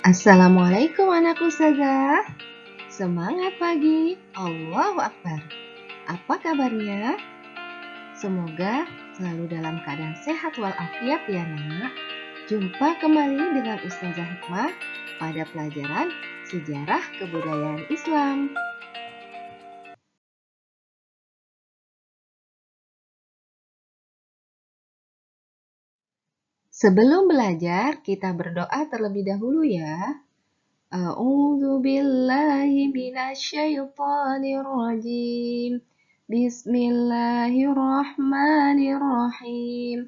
Assalamualaikum anak ustazah. Semangat pagi. Allahu Akbar. Apa kabarnya? Semoga selalu dalam keadaan sehat walafiat ya nak. Jumpa kembali dengan Ustazah Hikmah pada pelajaran Sejarah Kebudayaan Islam. Sebelum belajar, kita berdoa terlebih dahulu ya. A'udzu billahi minasyaitonir rajim. Bismillahirrahmanirrahim.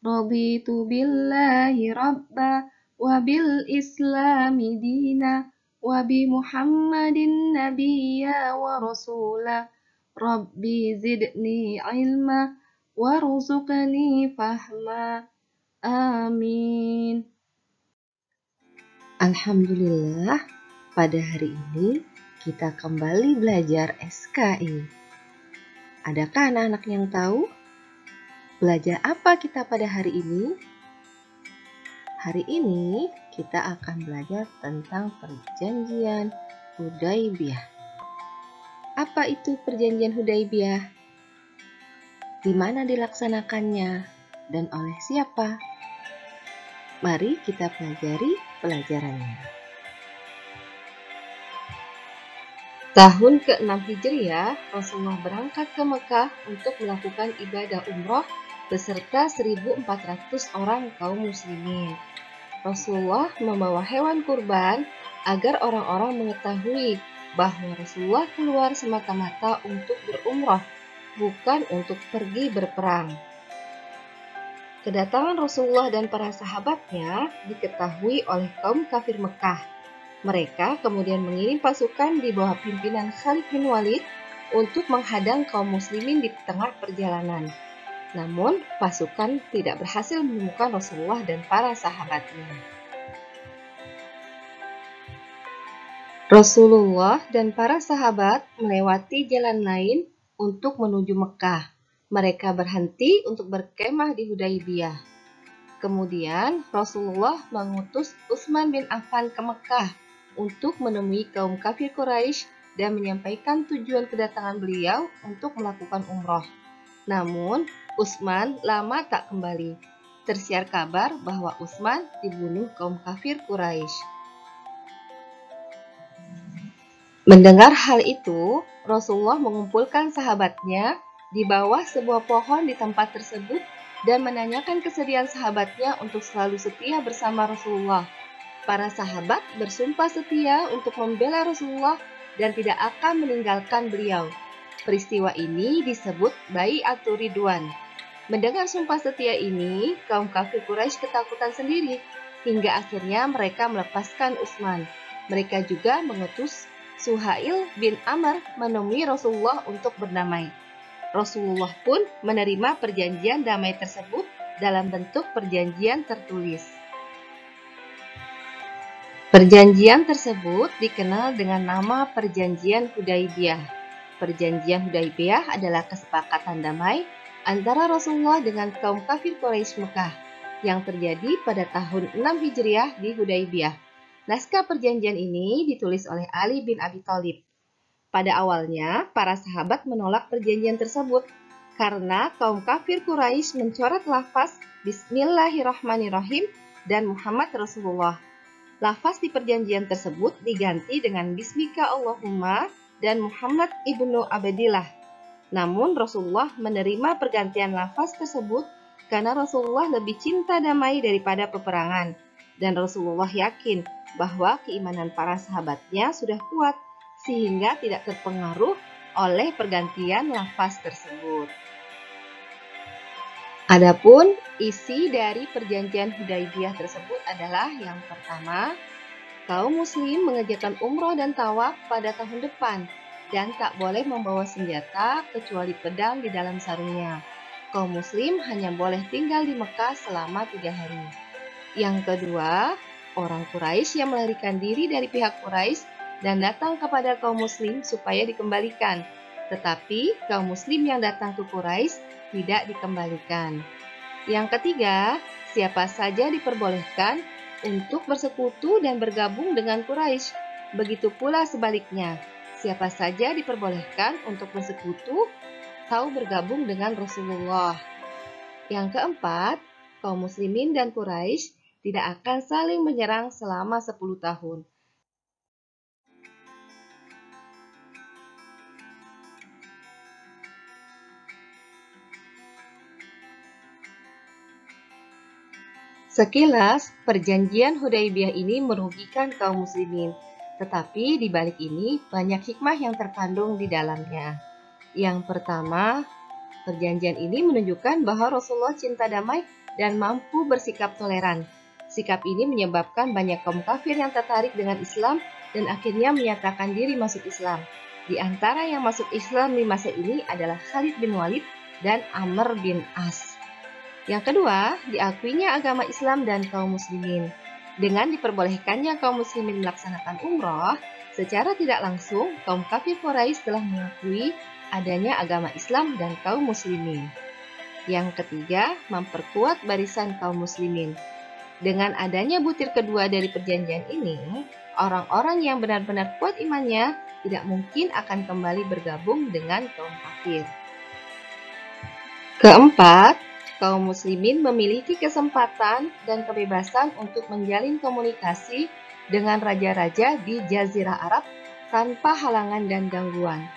Raditu billahi rabba wa bil islami dina wa bi Muhammadin nabiyya wa rasula. Rabbi zidni ilma warzuqni fahma. Amin. Alhamdulillah, pada hari ini kita kembali belajar SKI. Adakah anak-anak yang tahu belajar apa kita pada hari ini? Hari ini kita akan belajar tentang Perjanjian Hudaybiyah. Apa itu Perjanjian Hudaybiyah? Di mana dilaksanakannya dan oleh siapa? Mari kita pelajari pelajarannya. Tahun ke-6 Hijriah, Rasulullah berangkat ke Mekah untuk melakukan ibadah umroh beserta 1.400 orang kaum muslimin. Rasulullah membawa hewan kurban agar orang-orang mengetahui bahwa Rasulullah keluar semata-mata untuk berumroh, bukan untuk pergi berperang. Kedatangan Rasulullah dan para sahabatnya diketahui oleh kaum kafir Mekah. Mereka kemudian mengirim pasukan di bawah pimpinan Khalid bin Walid untuk menghadang kaum muslimin di tengah perjalanan. Namun, pasukan tidak berhasil menemukan Rasulullah dan para sahabatnya. Rasulullah dan para sahabat melewati jalan lain untuk menuju Mekah. Mereka berhenti untuk berkemah di Hudaybiyah. Kemudian Rasulullah mengutus Utsman bin Affan ke Mekah untuk menemui kaum kafir Quraisy dan menyampaikan tujuan kedatangan beliau untuk melakukan umroh. Namun, Utsman lama tak kembali. Tersiar kabar bahwa Utsman dibunuh kaum kafir Quraisy. Mendengar hal itu, Rasulullah mengumpulkan sahabatnya di bawah sebuah pohon di tempat tersebut dan menanyakan kesediaan sahabatnya untuk selalu setia bersama Rasulullah. Para sahabat bersumpah setia untuk membela Rasulullah dan tidak akan meninggalkan beliau. Peristiwa ini disebut Bai'atur Ridwan. Mendengar sumpah setia ini, kaum kafir Quraisy ketakutan sendiri, hingga akhirnya mereka melepaskan Utsman. Mereka juga mengutus Suhail bin Amr menemui Rasulullah untuk berdamai. Rasulullah pun menerima perjanjian damai tersebut dalam bentuk perjanjian tertulis. Perjanjian tersebut dikenal dengan nama Perjanjian Hudaybiyah. Perjanjian Hudaybiyah adalah kesepakatan damai antara Rasulullah dengan kaum kafir Quraisy Mekah yang terjadi pada tahun 6 Hijriah di Hudaybiyah. Naskah perjanjian ini ditulis oleh Ali bin Abi Thalib. Pada awalnya, para sahabat menolak perjanjian tersebut karena kaum kafir Quraisy mencoret lafaz Bismillahirrahmanirrahim dan Muhammad Rasulullah. Lafaz di perjanjian tersebut diganti dengan Bismika Allahumma dan Muhammad ibnu Abdillah. Namun Rasulullah menerima pergantian lafaz tersebut karena Rasulullah lebih cinta damai daripada peperangan. Dan Rasulullah yakin bahwa keimanan para sahabatnya sudah kuat sehingga tidak terpengaruh oleh pergantian lafaz tersebut. Adapun isi dari perjanjian Hudaybiyah tersebut adalah yang pertama, kaum muslim mengerjakan umroh dan tawaf pada tahun depan dan tak boleh membawa senjata kecuali pedang di dalam sarungnya. Kaum muslim hanya boleh tinggal di Mekah selama 3 hari. Yang kedua, orang Quraisy yang melarikan diri dari pihak Quraisy dan datang kepada kaum muslim supaya dikembalikan. Tetapi kaum muslim yang datang ke Quraisy tidak dikembalikan. Yang ketiga, siapa saja diperbolehkan untuk bersekutu dan bergabung dengan Quraisy. Begitu pula sebaliknya, siapa saja diperbolehkan untuk bersekutu atau bergabung dengan Rasulullah. Yang keempat, kaum muslimin dan Quraisy tidak akan saling menyerang selama 10 tahun. Sekilas, perjanjian Hudaybiyah ini merugikan kaum muslimin, tetapi di balik ini banyak hikmah yang terkandung di dalamnya. Yang pertama, perjanjian ini menunjukkan bahwa Rasulullah cinta damai dan mampu bersikap toleran. Sikap ini menyebabkan banyak kaum kafir yang tertarik dengan Islam dan akhirnya menyatakan diri masuk Islam. Di antara yang masuk Islam di masa ini adalah Khalid bin Walid dan Amr bin As. Yang kedua, diakuinya agama Islam dan kaum muslimin. Dengan diperbolehkannya kaum muslimin melaksanakan umroh, secara tidak langsung kaum kafir Quraisy telah mengakui adanya agama Islam dan kaum muslimin. Yang ketiga, memperkuat barisan kaum muslimin. Dengan adanya butir kedua dari perjanjian ini, orang-orang yang benar-benar kuat imannya tidak mungkin akan kembali bergabung dengan kaum kafir. Keempat, kaum muslimin memiliki kesempatan dan kebebasan untuk menjalin komunikasi dengan raja-raja di Jazirah Arab tanpa halangan dan gangguan.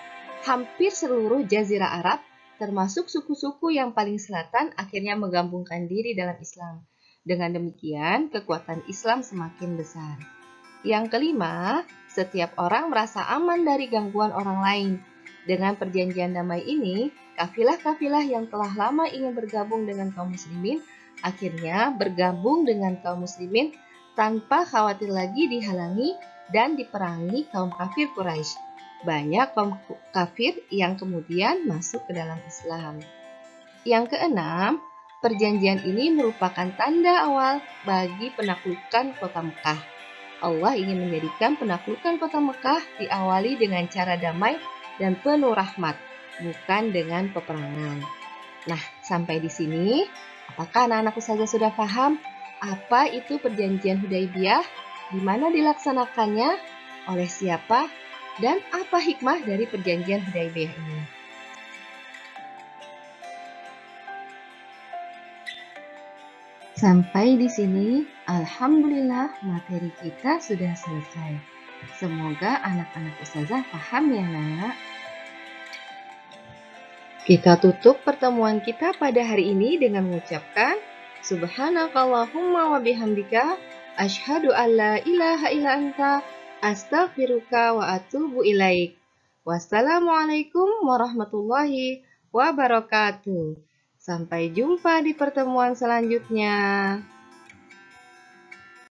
Hampir seluruh Jazirah Arab, termasuk suku-suku yang paling selatan, akhirnya menggabungkan diri dalam Islam. Dengan demikian, kekuatan Islam semakin besar. Yang kelima, setiap orang merasa aman dari gangguan orang lain. Dengan perjanjian damai ini, kafilah-kafilah yang telah lama ingin bergabung dengan kaum muslimin akhirnya bergabung dengan kaum muslimin tanpa khawatir lagi dihalangi dan diperangi kaum kafir Quraisy. Banyak kaum kafir yang kemudian masuk ke dalam Islam. Yang keenam, perjanjian ini merupakan tanda awal bagi penaklukan kota Mekah. Allah ingin menjadikan penaklukan kota Mekah diawali dengan cara damai dan penuh rahmat, bukan dengan peperangan. Nah, sampai di sini, apakah anak-anak ustazah sudah paham apa itu perjanjian Hudaybiyah, di mana dilaksanakannya, oleh siapa, dan apa hikmah dari perjanjian Hudaybiyah ini? Sampai di sini, alhamdulillah materi kita sudah selesai. Semoga anak-anak ustazah paham ya, Nak. Kita tutup pertemuan kita pada hari ini dengan mengucapkan Subhanakallahumma wa bihamdika asyhadu an la ilaha illa anta astaghfiruka wa atubu ilaik. Wassalamualaikum warahmatullahi wabarakatuh. Sampai jumpa di pertemuan selanjutnya.